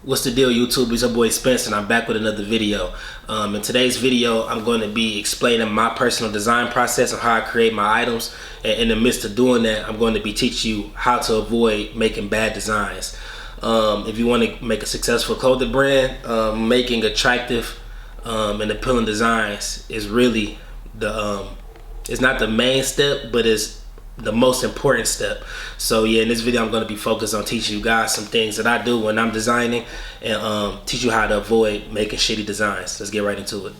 What's the deal, YouTube? It's your boy Spence and I'm back with another video. In today's video, I'm going to be explaining my personal design process of how I create my items. And in the midst of doing that, I'm going to be teaching you how to avoid making bad designs. If you want to make a successful clothing brand, making attractive and appealing designs is really it's not the main step, but it's the most important step. So yeah, in this video I'm going to be focused on teaching you guys some things that I do when I'm designing and teach you how to avoid making shitty designs. Let's get right into it.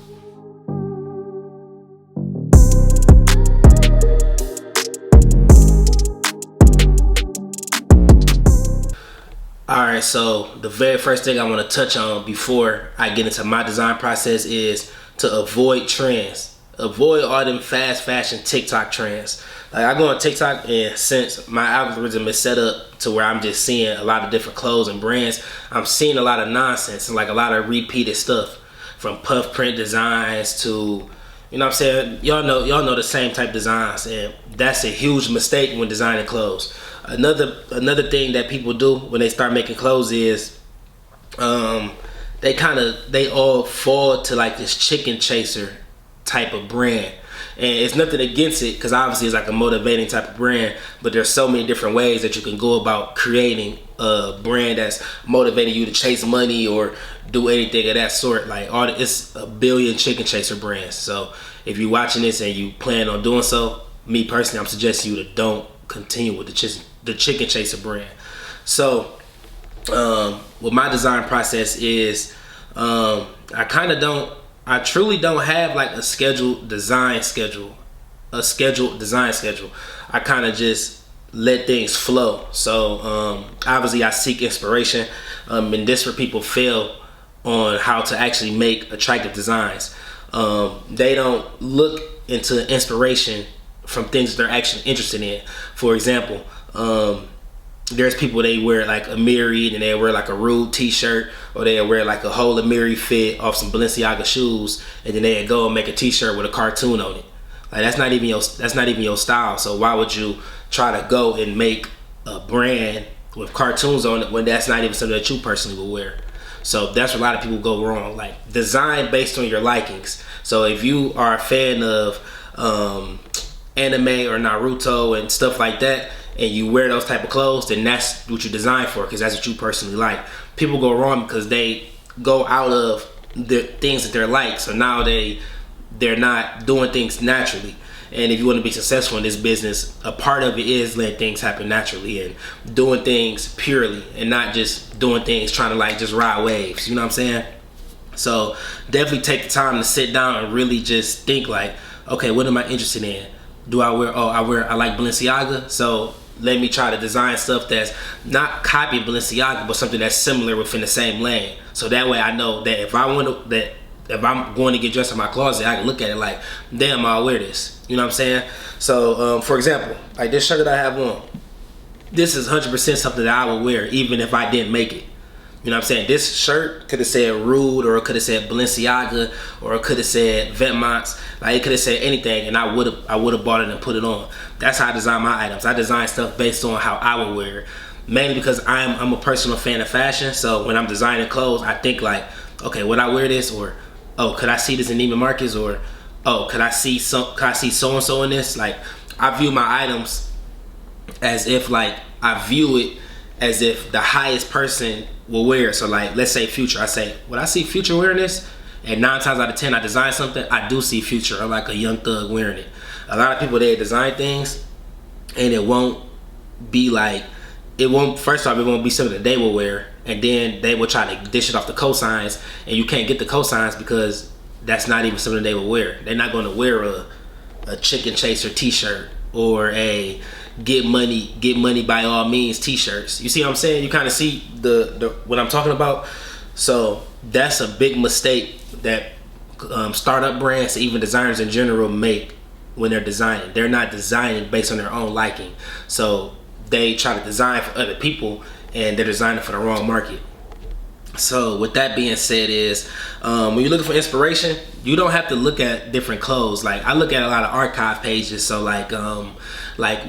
Alright, so the very first thing I want to touch on before I get into my design process is to avoid trends. Avoid all them fast fashion TikTok trends. Like, I go on TikTok, and since my algorithm is set up to where I'm just seeing a lot of different clothes and brands, I'm seeing a lot of nonsense and like a lot of repeated stuff, from puff print designs to, you know what I'm saying, y'all know the same type designs, and that's a huge mistake when designing clothes. Another thing that people do when they start making clothes is they all fall to like this chicken chaser type of brand. And it's nothing against it, because obviously it's like a motivating type of brand, but there's so many different ways that you can go about creating a brand that's motivating you to chase money or do anything of that sort. Like, it's a billion chicken chaser brands. So if you're watching this and you plan on doing so, me personally, I'm suggesting you to don't continue with the chicken chaser brand. So what my design process is, I truly don't have like a scheduled design schedule. I kind of just let things flow. So obviously I seek inspiration, and this where people fail on how to actually make attractive designs. They don't look into inspiration from things that they're actually interested in. For example, there's people, they wear like a Amiri and they wear like a Rude t-shirt, or they wear like a whole Amiri fit off some Balenciaga shoes, and then they go and make a t-shirt with a cartoon on it. Like, that's not even your style. So why would you try to go and make a brand with cartoons on it when that's not even something that you personally would wear? So that's where a lot of people go wrong. Like, design based on your likings. So if you are a fan of anime or Naruto and stuff like that, and you wear those type of clothes, then that's what you design for, because that's what you personally like. People go wrong because they go out of the things that they're like, so now they're not doing things naturally. And if you want to be successful in this business, a part of it is letting things happen naturally and doing things purely, and not just doing things trying to like just ride waves. You know what I'm saying? So definitely take the time to sit down and really just think like, okay, what am I interested in? Do I wear, I like Balenciaga, so let me try to design stuff that's not copy Balenciaga, but something that's similar within the same lane. So that way I know that if I'm going to get dressed in my closet, I can look at it like, damn, I'll wear this. You know what I'm saying? So for example, like this shirt that I have on, this is 100% something that I would wear even if I didn't make it. You know what I'm saying? This shirt could have said Rude, or it could have said Balenciaga, or it could have said Vetements. Like, it could have said anything, and I would have bought it and put it on. That's how I design my items. I design stuff based on how I would wear it. Mainly because I'm a personal fan of fashion. So when I'm designing clothes, I think like, okay, would I wear this? Or, oh, could I see this in Neiman Marcus? Or, oh, could I see so and so in this? Like, I view my items as if like I view it as if the highest person will wear it. So like, let's say Future. I say, would I see Future wearing this? And 9 times out of 10, I design something, I do see Future or like a Young Thug wearing it. A lot of people, they design things and it won't be like, first off, it won't be something that they will wear, and then they will try to dish it off the cosigns, and you can't get the cosigns because that's not even something they will wear. They're not going to wear a chicken chaser t-shirt or a get money by all means t-shirts. You see what I'm saying? You kind of see the what I'm talking about. So that's a big mistake that startup brands, even designers in general, make when they're designing. They're not designing based on their own liking. So they try to design for other people, and they're designing for the wrong market. So with that being said, is when you're looking for inspiration, you don't have to look at different clothes. Like I look at a lot of archive pages, so like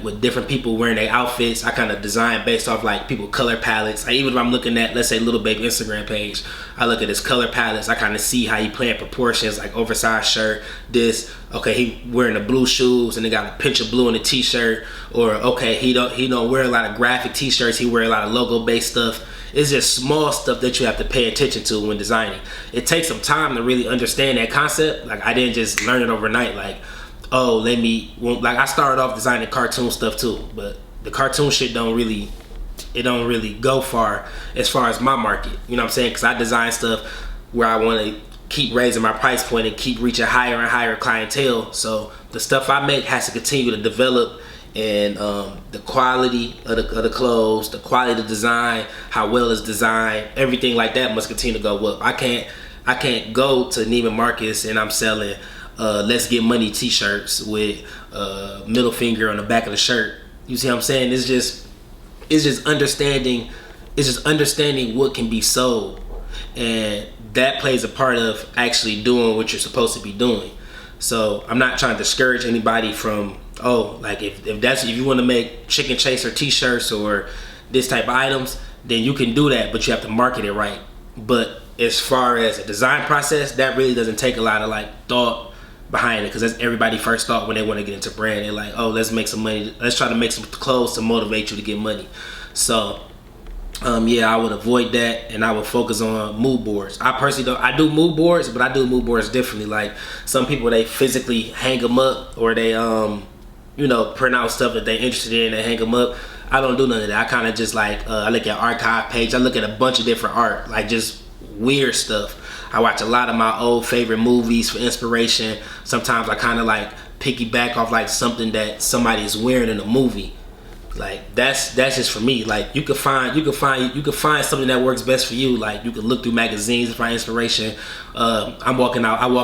with different people wearing their outfits, I kind of design based off like people color palettes. Like even if I'm looking at, let's say, Little Baby Instagram page, I look at his color palettes. I kind of see how he playing proportions, like oversized shirt. This, okay, he wearing the blue shoes and they got a pinch of blue in the t-shirt, or okay, he don't wear a lot of graphic t-shirts. He wear a lot of logo based stuff. It's just small stuff that you have to pay attention to when designing. It takes some time to really understand that concept. Like I didn't just learn it overnight. Like, oh, like I started off designing cartoon stuff too, but the cartoon shit don't really go far as my market. You know what I'm saying? Because I design stuff where I want to keep raising my price point and keep reaching higher and higher clientele. So the stuff I make has to continue to develop, and the quality of the clothes, the quality of the design, how well it's designed, everything like that must continue to go up. I can't go to Neiman Marcus and I'm selling Let's Get Money t-shirts with middle finger on the back of the shirt. You see what I'm saying? It's just understanding what can be sold, and that plays a part of actually doing what you're supposed to be doing. So I'm not trying to discourage anybody from, like if you want to make chicken chaser t-shirts or this type of items, then you can do that, but you have to market it right. But as far as a design process, that really doesn't take a lot of like thought behind it, because that's everybody first thought when they want to get into brand. They're like, let's make some money, let's try to make some clothes to motivate you to get money. So I would avoid that, and I would focus on mood boards. I personally I do mood boards, but I do mood boards differently. Like some people, they physically hang them up, or they print out stuff that they're interested in and hang them up. I don't do none of that. I kind of just like I look at archive page. I look at a bunch of different art, like just weird stuff. I watch a lot of my old favorite movies for inspiration. Sometimes I kind of like piggyback off like something that somebody is wearing in a movie. Like that's just for me. Like you could find something that works best for you. Like you could look through magazines to find inspiration. I walk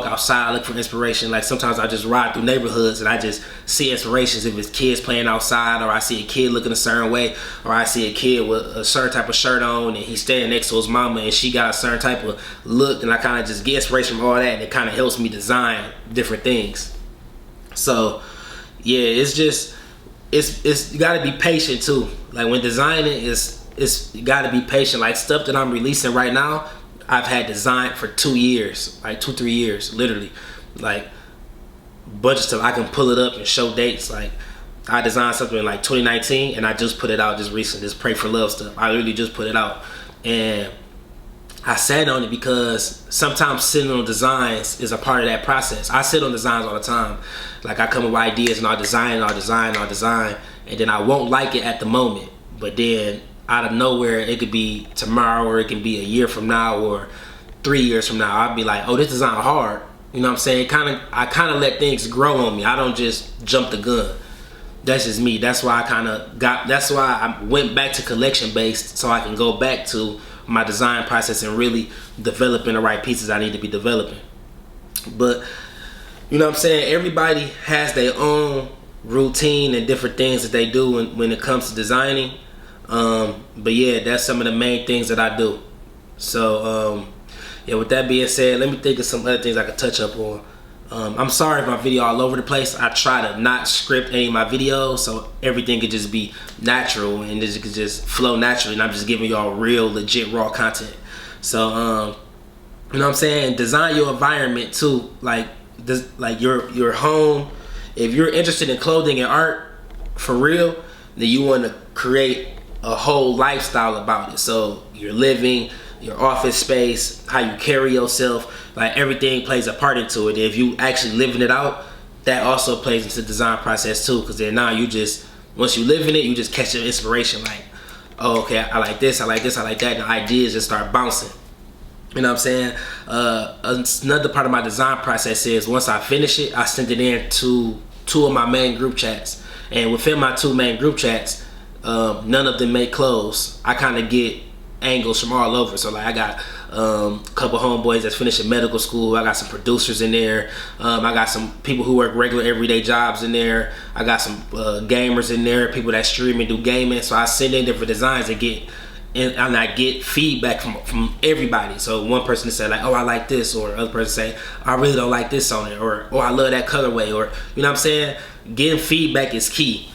outside, look for inspiration. Like sometimes I just ride through neighborhoods and I just see inspirations. If it's kids playing outside, or I see a kid looking a certain way, or I see a kid with a certain type of shirt on and he's standing next to his mama and she got a certain type of look, and I kind of just get inspiration from all that, and it kind of helps me design different things. So yeah, it's you gotta be patient too. Like when designing, you gotta be patient. Like stuff that I'm releasing right now, I've had designed for 2 years, like 2-3 years, literally. Like a bunch of stuff, I can pull it up and show dates. Like I designed something in like 2019 and I just put it out just recently. This Pray for Love stuff, I literally just put it out, and I sat on it because sometimes sitting on designs is a part of that process. I sit on designs all the time. Like I come up with ideas and I'll design, and then I won't like it at the moment. But then out of nowhere, it could be tomorrow, or it can be a year from now, or 3 years from now. I'll be like, this design hard. You know what I'm saying? I kind of let things grow on me. I don't just jump the gun. That's just me. That's why I went back to collection based, so I can go back to my design process and really developing the right pieces I need to be developing. But you know what I'm saying, everybody has their own routine and different things that they do when it comes to designing. But yeah, that's some of the main things that I do. So with that being said, let me think of some other things I could touch up on. I'm sorry if my video all over the place. I try to not script any of my videos, so everything could just be natural and it could just flow naturally, and I'm just giving y'all real, legit, raw content. So you know what I'm saying, design your environment too. Like your home. If you're interested in clothing and art for real, then you want to create a whole lifestyle about it. So your living, your office space, how you carry yourself, like everything plays a part into it. If you actually living it out, that also plays into the design process too, because then now once you live in it, you just catch your inspiration. Like, okay, I like this, I like this, I like that, and the ideas just start bouncing. You know what I'm saying? Another part of my design process is once I finish it, I send it in to 2 of my main group chats, and within my 2 main group chats, none of them make clothes. I kind of get angles from all over. So like I got a couple homeboys that's finishing medical school. I got some producers in there. I got some people who work regular everyday jobs in there. I got some gamers in there, people that stream and do gaming. So I send in different designs and get and I get feedback from everybody. So one person say like, oh, I like this, or other person say, I really don't like this on it, or oh, I love that colorway, or you know what I'm saying. Getting feedback is key.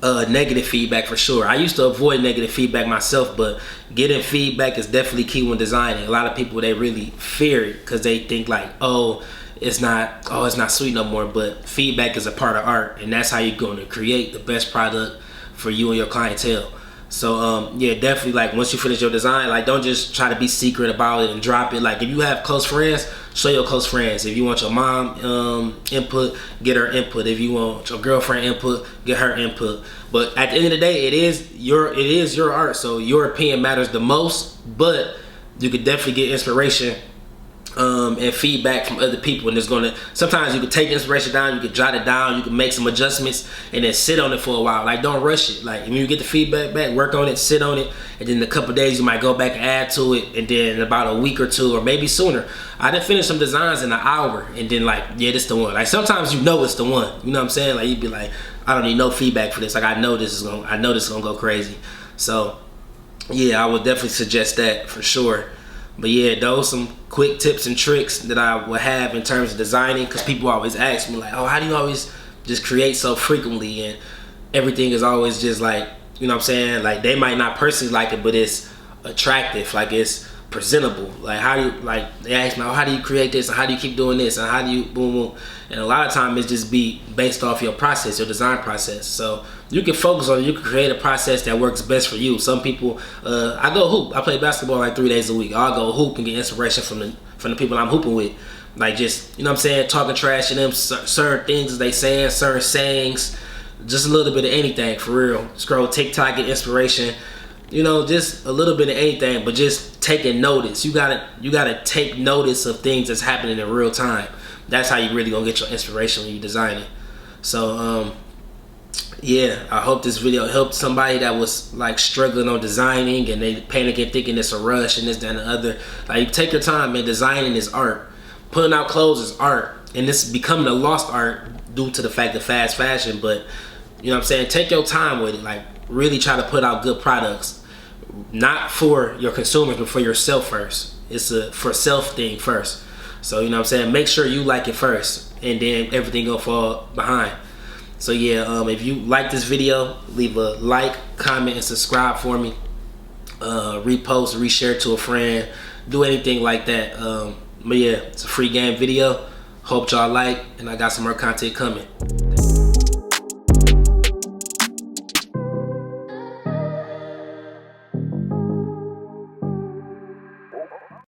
Negative feedback for sure. I used to avoid negative feedback myself, but getting feedback is definitely key when designing. A lot of people, they really fear it because they think like, oh, it's not sweet no more. But feedback is a part of art, and that's how you're going to create the best product for you and your clientele. So yeah, definitely, like once you finish your design, like don't just try to be secret about it and drop it. Like if you have close friends, show your close friends. If you want your mom input, get her input. If you want your girlfriend input, get her input. But at the end of the day, it is your art, so your opinion matters the most. But you could definitely get inspiration and feedback from other people, and sometimes you can take inspiration down, you can jot it down, you can make some adjustments and then sit on it for a while. Like don't rush it. Like when you get the feedback back, work on it, sit on it, and then in a couple days you might go back and add to it, and then in about a week or two, or maybe sooner, I done finished some designs in an hour, and then like, yeah, this the one. Like sometimes you know it's the one, you know what I'm saying? Like you'd be like, I don't need no feedback for this. Like I know this is gonna go crazy. So yeah, I would definitely suggest that for sure. But yeah, those some quick tips and tricks that I would have in terms of designing, because people always ask me like, oh, how do you always just create so frequently and everything is always just like, you know what I'm saying? Like they might not personally like it, but it's attractive, like it's presentable. Like how do you, like they ask me, oh, how do you create this, and how do you keep doing this, and how do you boom boom? And a lot of times it's just be based off your process, your design process. So you can focus on it. You can create a process that works best for you. Some people, I go hoop. I play basketball like 3 days a week. I'll go hoop and get inspiration from the people I'm hooping with. Like just, you know what I'm saying, talking trash to them, certain things they saying, certain sayings, just a little bit of anything for real. Scroll TikTok, get inspiration. You know, just a little bit of anything, but just taking notice. You gotta take notice of things that's happening in real time. That's how you really gonna get your inspiration when you design it. So yeah, I hope this video helped somebody that was like struggling on designing and they panicking thinking it's a rush and this, that, and the other. Like take your time, man. Designing is art. Putting out clothes is art, and this is becoming a lost art due to the fact of fast fashion. But you know what I'm saying, take your time with it. Like really try to put out good products, not for your consumers but for yourself first. It's a for self thing first. So you know what I'm saying, make sure you like it first, and then everything gonna fall behind. So yeah, if you like this video, leave a like, comment, and subscribe for me. Repost, reshare to a friend, do anything like that. But yeah, it's a free game video. Hope y'all like, and I got some more content coming.